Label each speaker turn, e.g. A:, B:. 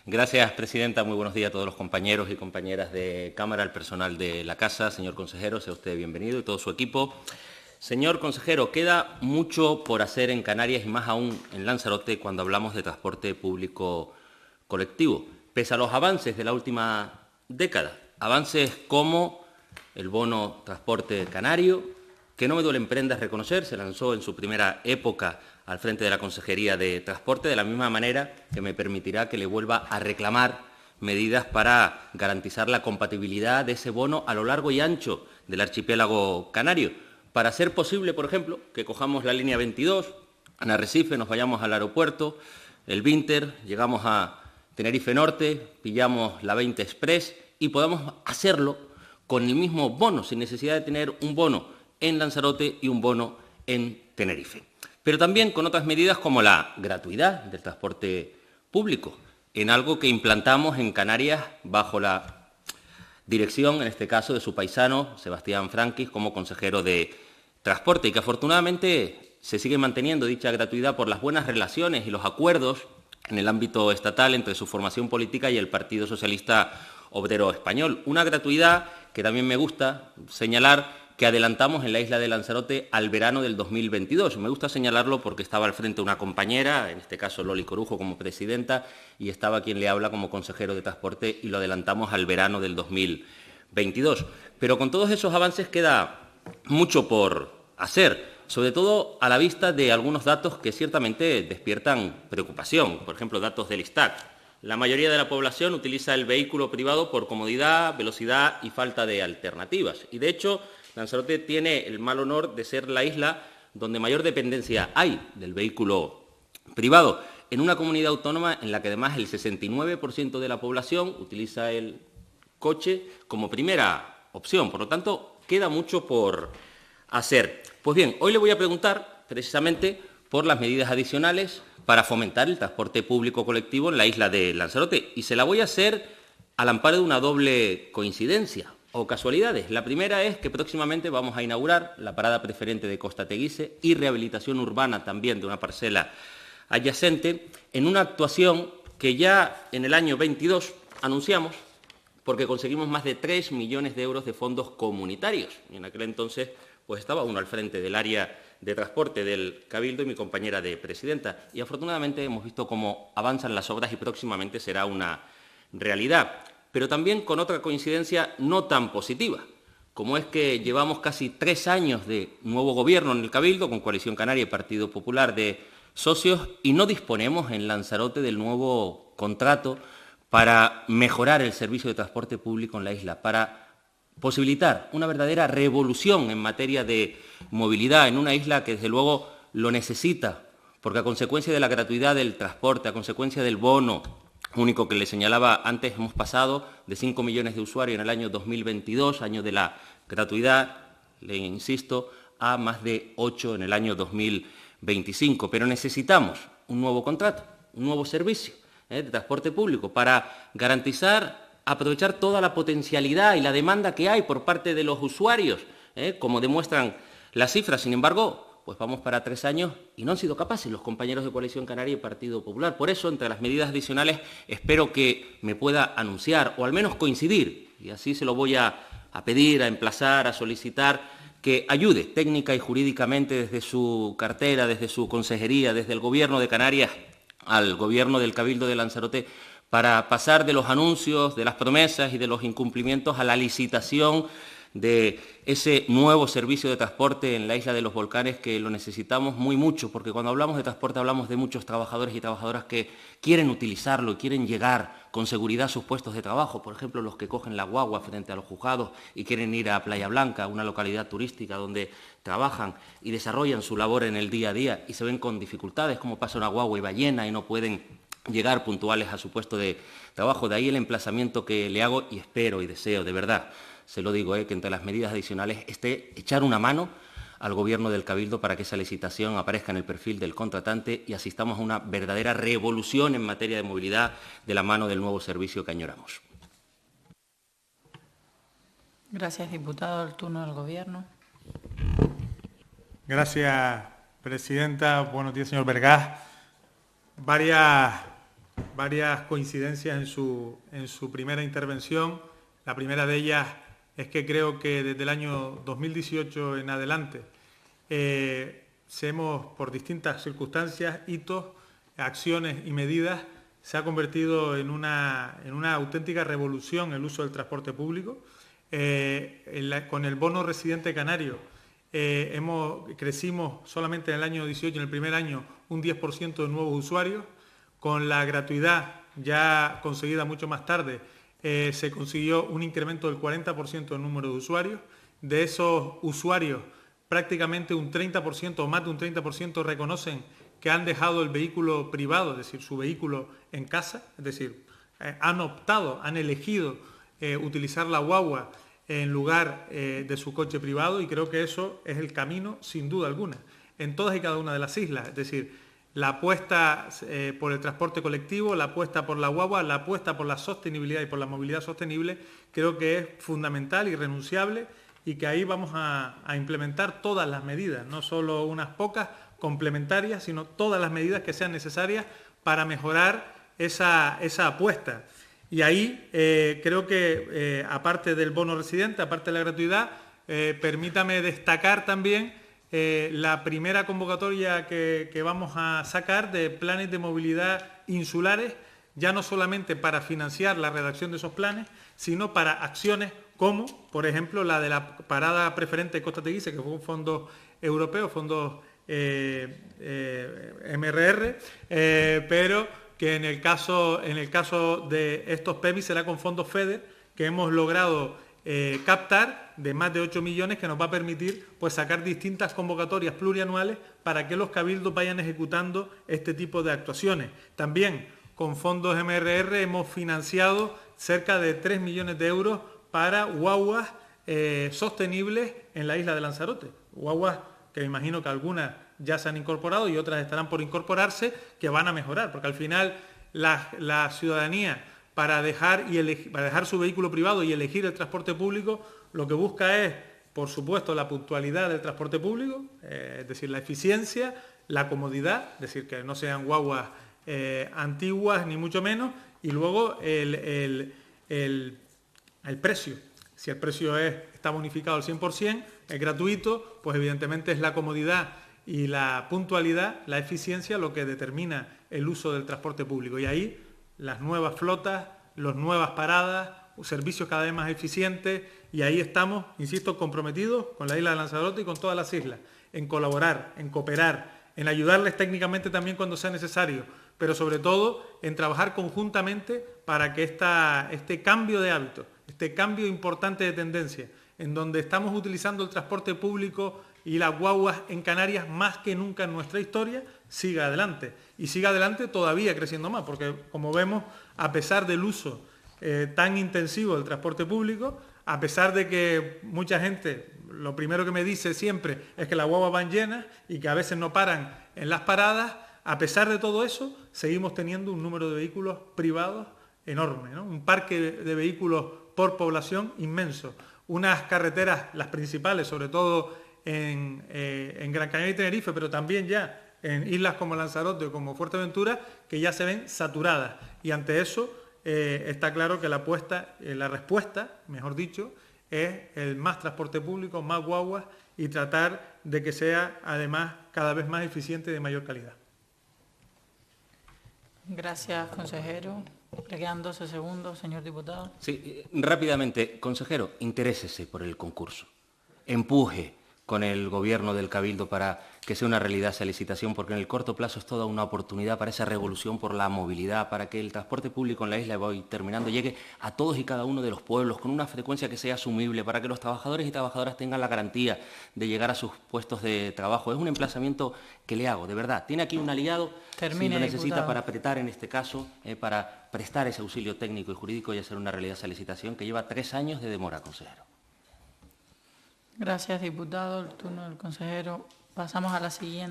A: Gracias, presidenta. Muy buenos días a todos los compañeros y compañeras de Cámara, el personal de la Casa. Señor consejero, sea usted bienvenido y todo su equipo. Señor consejero, queda mucho por hacer en Canarias y más aún en Lanzarote cuando hablamos de transporte público colectivo. Pese a los avances de la última década, avances como el bono transporte canario, que no me duele en prendas reconocer, se lanzó en su primera época al frente de la Consejería de Transporte, de la misma manera que me permitirá que le vuelva a reclamar medidas para garantizar la compatibilidad de ese bono a lo largo y ancho del archipiélago canario, para hacer posible, por ejemplo, que cojamos la línea 22, en Arrecife, nos vayamos al aeropuerto, el Vinter, llegamos a Tenerife Norte, pillamos la 20 Express y podamos hacerlo con el mismo bono, sin necesidad de tener un bono en Lanzarote y un bono en Tenerife. Pero también con otras medidas como la gratuidad del transporte público, en algo que implantamos en Canarias bajo la dirección, en este caso, de su paisano Sebastián Franquis como consejero de Transporte, y que afortunadamente se sigue manteniendo dicha gratuidad por las buenas relaciones y los acuerdos en el ámbito estatal entre su formación política y el Partido Socialista Obrero Español. Una gratuidad que también me gusta señalar que adelantamos en la isla de Lanzarote al verano del 2022. Me gusta señalarlo porque estaba al frente una compañera, en este caso Loli Corujo como presidenta, y estaba quien le habla como consejero de Transporte, y lo adelantamos al verano del 2022. Pero con todos esos avances queda mucho por hacer, sobre todo a la vista de algunos datos que ciertamente despiertan preocupación. Por ejemplo, datos del ISTAC. La mayoría de la población utiliza el vehículo privado por comodidad, velocidad y falta de alternativas. Y de hecho, Lanzarote tiene el mal honor de ser la isla donde mayor dependencia hay del vehículo privado, en una comunidad autónoma en la que además el 69% de la población utiliza el coche como primera opción. Por lo tanto, queda mucho por hacer. Pues bien, hoy le voy a preguntar precisamente por las medidas adicionales para fomentar el transporte público colectivo en la isla de Lanzarote, y se la voy a hacer al amparo de una doble coincidencia o casualidades. La primera es que próximamente vamos a inaugurar la parada preferente de Costa Teguise y rehabilitación urbana también de una parcela adyacente, en una actuación que ya en el año 22 anunciamos, porque conseguimos más de 3 millones de euros de fondos comunitarios. Y en aquel entonces pues estaba uno al frente del área de transporte del Cabildo y mi compañera de presidenta. Y afortunadamente hemos visto cómo avanzan las obras y próximamente será una realidad. Pero también con otra coincidencia no tan positiva, como es que llevamos casi 3 años de nuevo gobierno en el Cabildo, con Coalición Canaria y Partido Popular de socios, y no disponemos en Lanzarote del nuevo contrato para mejorar el servicio de transporte público en la isla, para posibilitar una verdadera revolución en materia de movilidad en una isla que desde luego lo necesita, porque a consecuencia de la gratuidad del transporte, a consecuencia del bono único que le señalaba antes, hemos pasado de 5 millones de usuarios en el año 2022, año de la gratuidad, le insisto, a más de 8 en el año 2025. Pero necesitamos un nuevo contrato, un nuevo servicio de transporte público para garantizar, aprovechar toda la potencialidad y la demanda que hay por parte de los usuarios, como demuestran las cifras. Sin embargo, pues vamos para 3 años y no han sido capaces los compañeros de Coalición Canaria y Partido Popular. Por eso, entre las medidas adicionales, espero que me pueda anunciar, o al menos coincidir, y así se lo voy a pedir, a emplazar, a solicitar, que ayude técnica y jurídicamente desde su cartera, desde su consejería, desde el Gobierno de Canarias al Gobierno del Cabildo de Lanzarote, para pasar de los anuncios, de las promesas y de los incumplimientos a la licitación de ese nuevo servicio de transporte en la isla de los Volcanes, que lo necesitamos muy mucho, porque cuando hablamos de transporte hablamos de muchos trabajadores y trabajadoras que quieren utilizarlo, quieren llegar con seguridad a sus puestos de trabajo. Por ejemplo, los que cogen la guagua frente a los juzgados y quieren ir a Playa Blanca, una localidad turística donde trabajan y desarrollan su labor en el día a día y se ven con dificultades, como pasa una guagua y va llena y no pueden llegar puntuales a su puesto de trabajo. De ahí el emplazamiento que le hago, y espero y deseo, de verdad, se lo digo, que entre las medidas adicionales esté echar una mano al Gobierno del Cabildo para que esa licitación aparezca en el perfil del contratante y asistamos a una verdadera revolución en materia de movilidad de la mano del nuevo servicio que añoramos.
B: Gracias, diputado. El turno del Gobierno.
C: Gracias, presidenta. Buenos días, señor Vergás. Varias varias coincidencias en su primera intervención. La primera de ellas es que creo que desde el año 2018 en adelante por distintas circunstancias, hitos, acciones y medidas, se ha convertido en una auténtica revolución el uso del transporte público. Con el bono residente canario crecimos solamente en el año 18, en el primer año, un 10% de nuevos usuarios. Con la gratuidad ya conseguida mucho más tarde, se consiguió un incremento del 40% del número de usuarios. De esos usuarios, prácticamente un 30% o más de un 30% reconocen que han dejado el vehículo privado, es decir, su vehículo en casa, es decir, han elegido utilizar la guagua en lugar de su coche privado, y creo que eso es el camino, sin duda alguna, en todas y cada una de las islas. Es decir, la apuesta por el transporte colectivo, la apuesta por la guagua, la apuesta por la sostenibilidad y por la movilidad sostenible, creo que es fundamental, irrenunciable, y que ahí vamos a implementar todas las medidas, no solo unas pocas complementarias, sino todas las medidas que sean necesarias para mejorar esa apuesta. Y ahí creo que, aparte del bono residente, aparte de la gratuidad, permítame destacar también la primera convocatoria que vamos a sacar de planes de movilidad insulares, ya no solamente para financiar la redacción de esos planes, sino para acciones como, por ejemplo, la de la parada preferente de Costa Teguise, que fue un fondo europeo, fondos MRR, pero que en el caso de estos PEMI será con fondos FEDER, que hemos logrado captar de más de 8 millones, que nos va a permitir pues sacar distintas convocatorias plurianuales para que los cabildos vayan ejecutando este tipo de actuaciones. También con fondos MRR hemos financiado cerca de 3 millones de euros para guaguas sostenibles en la isla de Lanzarote. Guaguas que me imagino que algunas ya se han incorporado y otras estarán por incorporarse, que van a mejorar, porque al final la ciudadanía, para dejar su vehículo privado y elegir el transporte público, lo que busca es, por supuesto, la puntualidad del transporte público, es decir, la eficiencia, la comodidad, es decir, que no sean guaguas antiguas ni mucho menos, y luego el precio. Si el precio está bonificado al 100%, es gratuito, pues evidentemente es la comodidad y la puntualidad, la eficiencia, lo que determina el uso del transporte público. Y ahí las nuevas flotas, las nuevas paradas, servicios cada vez más eficientes, y ahí estamos, insisto, comprometidos con la isla de Lanzarote y con todas las islas, en colaborar, en cooperar, en ayudarles técnicamente también cuando sea necesario, pero sobre todo en trabajar conjuntamente para que este cambio de hábitos, este cambio importante de tendencia, en donde estamos utilizando el transporte público y las guaguas en Canarias más que nunca en nuestra historia, siga adelante. Y siga adelante todavía creciendo más, porque como vemos, a pesar del uso tan intensivo del transporte público, a pesar de que mucha gente, lo primero que me dice siempre es que las guaguas van llenas y que a veces no paran en las paradas, a pesar de todo eso, seguimos teniendo un número de vehículos privados enorme, ¿no? Un parque de vehículos por población inmenso. Unas carreteras, las principales, sobre todo en Gran Canaria y Tenerife, pero también ya en islas como Lanzarote o como Fuerteventura, que ya se ven saturadas. Y ante eso está claro que la respuesta, mejor dicho, es el más transporte público, más guaguas, y tratar de que sea además cada vez más eficiente y de mayor calidad.
B: Gracias, consejero. Le quedan 12 segundos, señor diputado.
A: Sí, rápidamente, consejero, interésese por el concurso. Empuje con el Gobierno del Cabildo para que sea una realidad esa licitación, porque en el corto plazo es toda una oportunidad para esa revolución por la movilidad, para que el transporte público en la isla, voy terminando, llegue a todos y cada uno de los pueblos con una frecuencia que sea asumible, para que los trabajadores y trabajadoras tengan la garantía de llegar a sus puestos de trabajo. Es un emplazamiento que le hago, de verdad. Tiene aquí un aliado,
B: Termine,
A: si lo necesita,
B: diputado,
A: para apretar en este caso, para prestar ese auxilio técnico y jurídico y hacer una realidad esa licitación que lleva 3 años de demora, consejero.
B: Gracias, diputado. El turno del consejero. Pasamos a la siguiente.